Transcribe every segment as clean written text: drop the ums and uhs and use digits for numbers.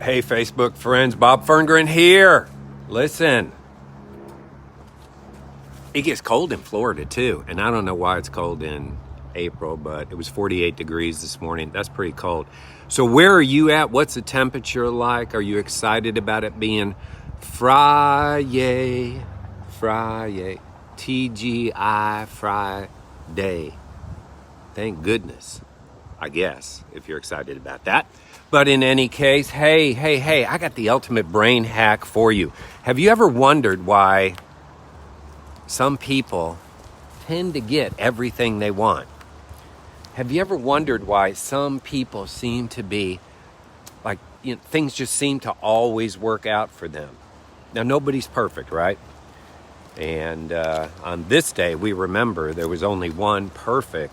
Hey, Facebook friends, Bob Ferngren here. Listen, it gets cold in Florida too, and I don't know why it's cold in April, but it was 48 degrees this morning. That's pretty cold. So where are you at? What's the temperature like? Are you excited about it being Friday, TGI Friday? Thank goodness, I guess, if you're excited about that. But in any case, hey, I got the ultimate brain hack for you. Have you ever wondered why some people tend to get everything they want? Have you ever wondered why some people seem to be like, things just seem to always work out for them? Now, nobody's perfect, right? And on this day, we remember there was only one perfect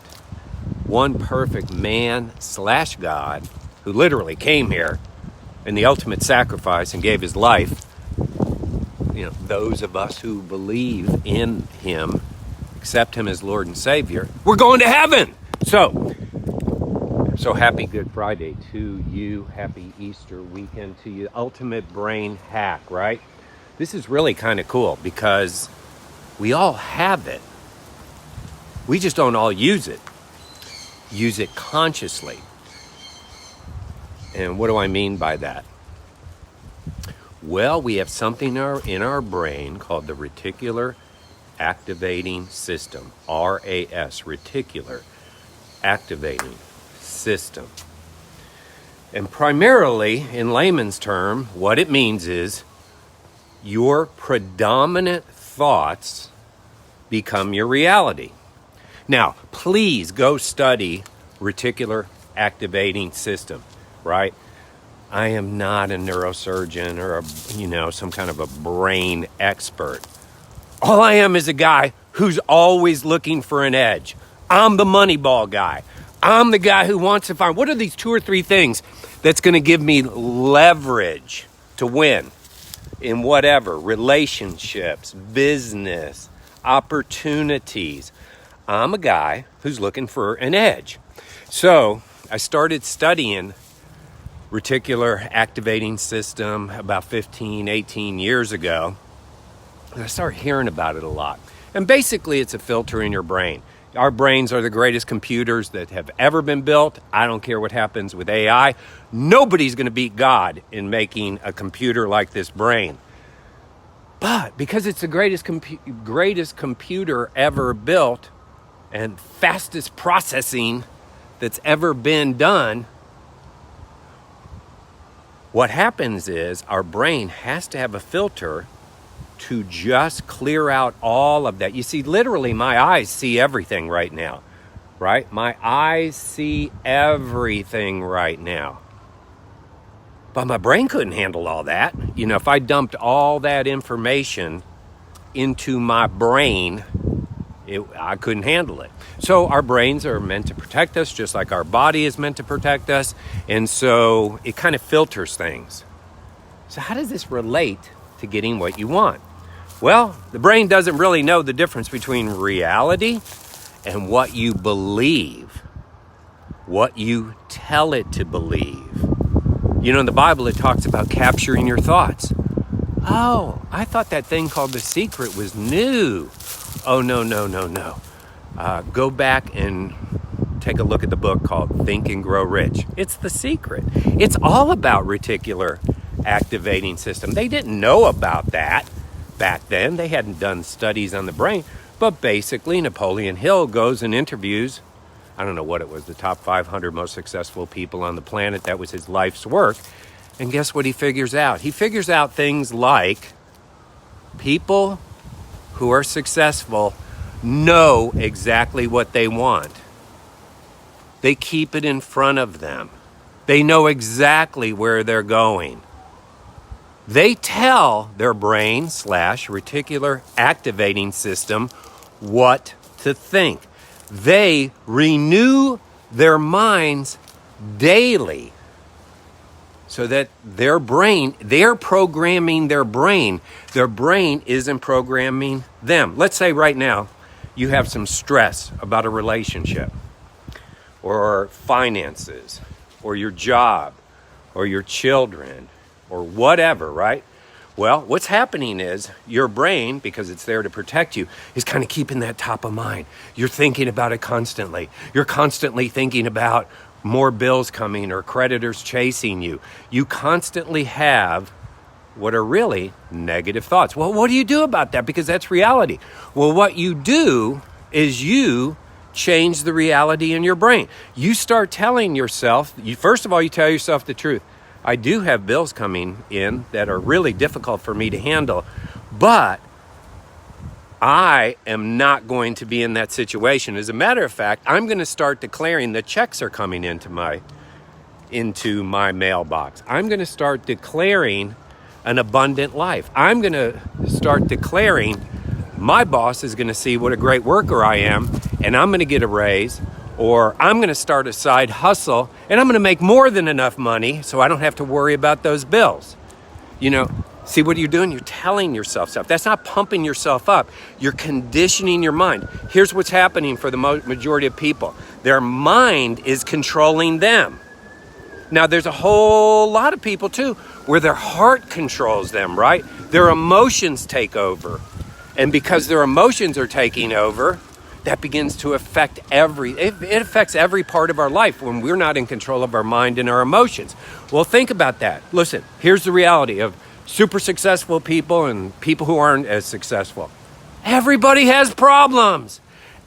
man/God who literally came here in the ultimate sacrifice and gave his life. Those of us who believe in him, accept him as Lord and Savior, we're going to heaven. So happy Good Friday to you. Happy Easter weekend to you. Ultimate brain hack, right? This is really kind of cool because we all have it. We just don't all use it. Use it consciously. And what do I mean by that? Well, we have something in our brain called the Reticular Activating System, RAS, Reticular Activating System. And primarily, in layman's term, what it means is your predominant thoughts become your reality. Now, please go study Reticular Activating System, right? I am not a neurosurgeon or some kind of a brain expert. All I am is a guy who's always looking for an edge. I'm the Moneyball guy. I'm the guy who wants to find what are these 2 or 3 things that's going to give me leverage to win in whatever, relationships, business, opportunities. I'm a guy who's looking for an edge. So I started studying Reticular Activating System about 15, 18 years ago. And I started hearing about it a lot. And basically, it's a filter in your brain. Our brains are the greatest computers that have ever been built. I don't care what happens with AI. Nobody's going to beat God in making a computer like this brain. But because it's the greatest computer ever built and fastest processing that's ever been done, what happens is our brain has to have a filter to just clear out all of that. You see, literally, my eyes see everything right now, right? My eyes see everything right now. But my brain couldn't handle all that. If I dumped all that information into my brain, I couldn't handle it. So our brains are meant to protect us, just like our body is meant to protect us. And so it kind of filters things. So how does this relate to getting what you want? Well, the brain doesn't really know the difference between reality and what you believe, what you tell it to believe. In the Bible, it talks about capturing your thoughts. Oh, I thought that thing called The Secret was new. Oh, no. Go back and take a look at the book called Think and Grow Rich. It's The Secret. It's all about Reticular Activating System. They didn't know about that back then. They hadn't done studies on the brain. But basically, Napoleon Hill goes and interviews, I don't know what it was, the top 500 most successful people on the planet. That was his life's work. And guess what he figures out? He figures out things like people who are successful know exactly what they want. They keep it in front of them. They know exactly where they're going. They tell their brain/reticular activating system what to think. They renew their minds daily so that they're programming their brain. Their brain isn't programming them. Let's say right now you have some stress about a relationship or finances or your job or your children, or whatever, right? Well, what's happening is your brain, because it's there to protect you, is kind of keeping that top of mind. You're thinking about it constantly. You're constantly thinking about more bills coming or creditors chasing you. You constantly have what are really negative thoughts. Well, what do you do about that? Because that's reality. Well, what you do is you change the reality in your brain. You start telling yourself, first of all, you tell yourself the truth. I do have bills coming in that are really difficult for me to handle, but I am not going to be in that situation. As a matter of fact, I'm going to start declaring that checks are coming into my mailbox. I'm going to start declaring an abundant life. I'm going to start declaring my boss is going to see what a great worker I am, and I'm going to get a raise, or I'm going to start a side hustle, and I'm going to make more than enough money so I don't have to worry about those bills. See what you're doing? You're telling yourself stuff. That's not pumping yourself up. You're conditioning your mind. Here's what's happening for the majority of people. Their mind is controlling them. Now, there's a whole lot of people, too, where their heart controls them, right? Their emotions take over. And because their emotions are taking over, that begins to affect it affects every part of our life when we're not in control of our mind and our emotions. Well, think about that. Listen, here's the reality of super successful people and people who aren't as successful. Everybody has problems.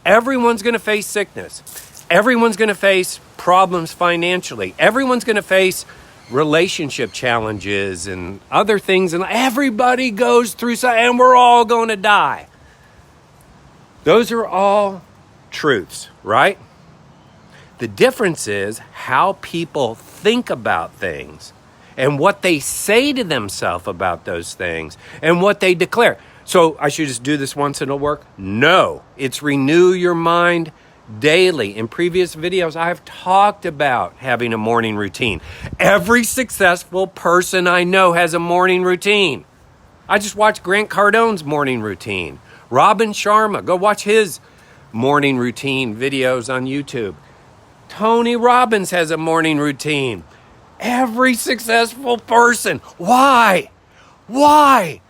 Everyone's going to face sickness. Everyone's going to face problems financially. Everyone's going to face relationship challenges and other things. And everybody goes through something, and we're all going to die. Those are all truths, right? The difference is how people think about things and what they say to themselves about those things and what they declare. So I should just do this once and it'll work? No, it's renew your mind daily. In previous videos, I've talked about having a morning routine. Every successful person I know has a morning routine. I just watched Grant Cardone's morning routine. Robin Sharma, go watch his morning routine videos on YouTube. Tony Robbins has a morning routine. Every successful person. Why? Why?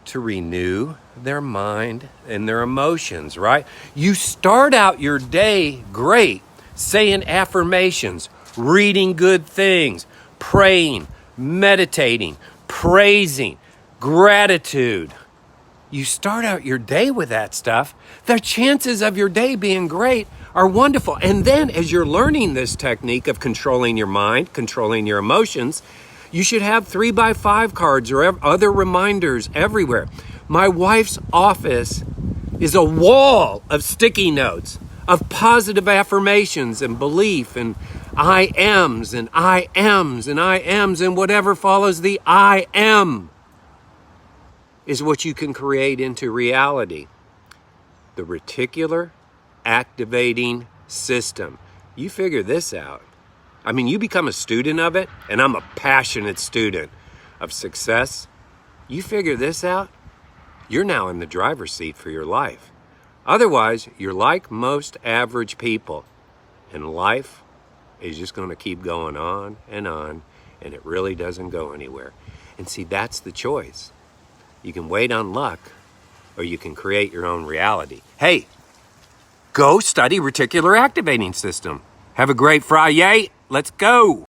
To renew their mind and their emotions, right? You start out your day great, saying affirmations, reading good things, praying, meditating, praising, gratitude. You start out your day with that stuff, the chances of your day being great are wonderful. And then as you're learning this technique of controlling your mind, controlling your emotions, you should have 3x5 cards or other reminders everywhere. My wife's office is a wall of sticky notes of positive affirmations and belief and I ams and I ams and I ams and whatever follows the I am is what you can create into reality. The reticular activating system. You figure this out. I mean, you become a student of it, and I'm a passionate student of success. You figure this out, you're now in the driver's seat for your life. Otherwise, you're like most average people, and life is just going to keep going on, and it really doesn't go anywhere. And see, that's the choice. You can wait on luck, or you can create your own reality. Hey, go study reticular activating system. Have a great Friday. Let's go.